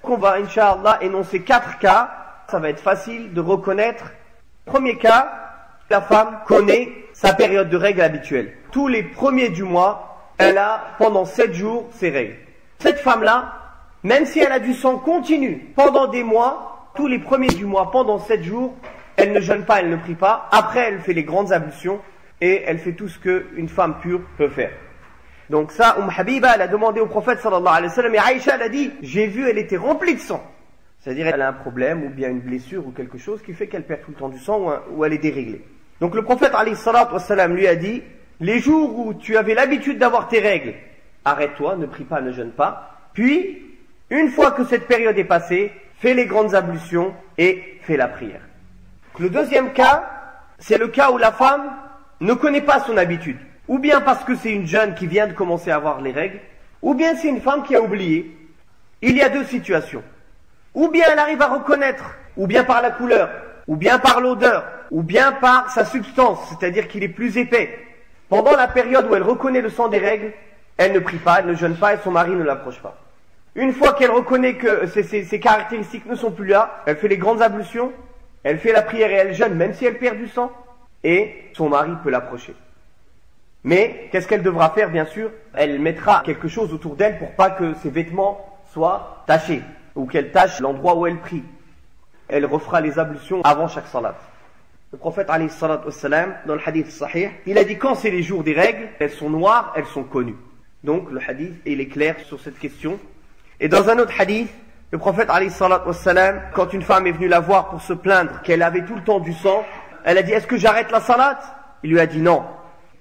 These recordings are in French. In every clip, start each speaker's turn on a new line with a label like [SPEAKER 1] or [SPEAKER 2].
[SPEAKER 1] On va, Inch'Allah, énoncer 4 cas. Ça va être facile de reconnaître. Premier cas, la femme connaît sa période de règles habituelle. Tous les premiers du mois, elle a pendant 7 jours ses règles. Cette femme-là, même si elle a du sang continu pendant des mois, tous les premiers du mois, pendant 7 jours, elle ne jeûne pas, elle ne prie pas. Après, elle fait les grandes ablutions et elle fait tout ce qu'une femme pure peut faire. Donc ça, Habiba, elle a demandé au prophète sallallahu alayhi wa sallam, et Aïcha, elle a dit, j'ai vu, elle était remplie de sang. C'est-à-dire, elle a un problème, ou bien une blessure, ou quelque chose qui fait qu'elle perd tout le temps du sang, ou elle est déréglée. Donc le prophète alayhi salatu wa sallam lui a dit, les jours où tu avais l'habitude d'avoir tes règles, arrête-toi, ne prie pas, ne jeûne pas. Puis, une fois que cette période est passée, fais les grandes ablutions et fais la prière. Le deuxième cas, c'est le cas où la femme ne connaît pas son habitude. Ou bien parce que c'est une jeune qui vient de commencer à avoir les règles, ou bien c'est une femme qui a oublié. Il y a 2 situations. Ou bien elle arrive à reconnaître, ou bien par la couleur, ou bien par l'odeur, ou bien par sa substance, c'est-à-dire qu'il est plus épais. Pendant la période où elle reconnaît le sang des règles, elle ne prie pas, elle ne jeûne pas et son mari ne l'approche pas. Une fois qu'elle reconnaît que ses caractéristiques ne sont plus là, elle fait les grandes ablutions, elle fait la prière et elle jeûne même si elle perd du sang, et son mari peut l'approcher. Mais qu'est-ce qu'elle devra faire, bien sûr? Elle mettra quelque chose autour d'elle pour pas que ses vêtements soient tachés, ou qu'elle tache l'endroit où elle prie. Elle refera les ablutions avant chaque salat. Le prophète alayhi salatu wassalam, dans le hadith sahih, il a dit quand c'est les jours des règles, elles sont noires, elles sont connues. Donc le hadith, il est clair sur cette question. Et dans un autre hadith, le prophète alayhi salatu wassalam, quand une femme est venue la voir pour se plaindre qu'elle avait tout le temps du sang, elle a dit, est-ce que j'arrête la salat? Il lui a dit non.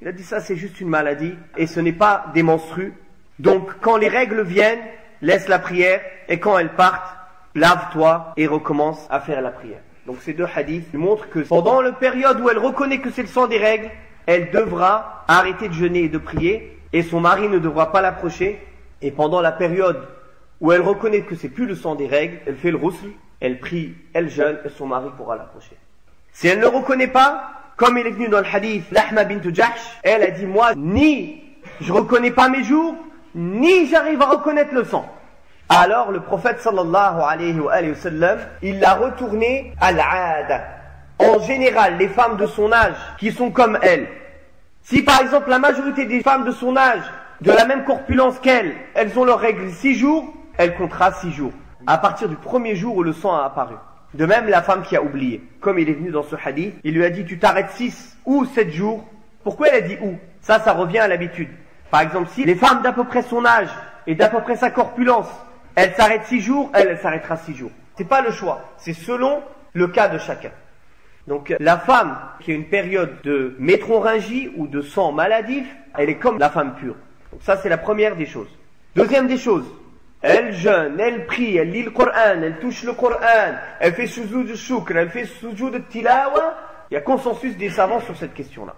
[SPEAKER 1] Il a dit ça c'est juste une maladie et ce n'est pas des menstrues. Donc quand les règles viennent, laisse la prière et quand elles partent, lave-toi et recommence à faire la prière. Donc ces 2 hadiths montrent que pendant la période où elle reconnaît que c'est le sang des règles, elle devra arrêter de jeûner et de prier et son mari ne devra pas l'approcher. Et pendant la période où elle reconnaît que c'est plus le sang des règles, elle fait le ghusl, elle prie, elle jeûne et son mari pourra l'approcher. Si elle ne le reconnaît pas, comme il est venu dans le hadith, Lahma bint Jahsh, elle a dit, moi, ni je reconnais pas mes jours, ni j'arrive à reconnaître le sang. Alors le prophète sallallahu alayhi wa sallam, il l'a retourné à l'ada. En général, les femmes de son âge, qui sont comme elle, si par exemple la majorité des femmes de son âge, de la même corpulence qu'elle, elles ont leurs règles 6 jours, elle comptera 6 jours, à partir du premier jour où le sang a apparu. De même, la femme qui a oublié, comme il est venu dans ce hadith, il lui a dit, tu t'arrêtes 6 ou 7 jours. Pourquoi elle a dit ou? Ça revient à l'habitude. Par exemple, si les femmes d'à peu près son âge et d'à peu près sa corpulence, elles s'arrêtent 6 jours, elle s'arrêtera 6 jours. C'est pas le choix, c'est selon le cas de chacun. Donc, la femme qui a une période de métrorragie ou de sang maladif, elle est comme la femme pure. Donc ça, c'est la première des choses. Deuxième des choses, elle jeûne, elle prie, elle lit le Coran, elle touche le Coran, elle fait sujoud de shukr, elle fait sujoud de tilawa. Il y a consensus des savants sur cette question-là.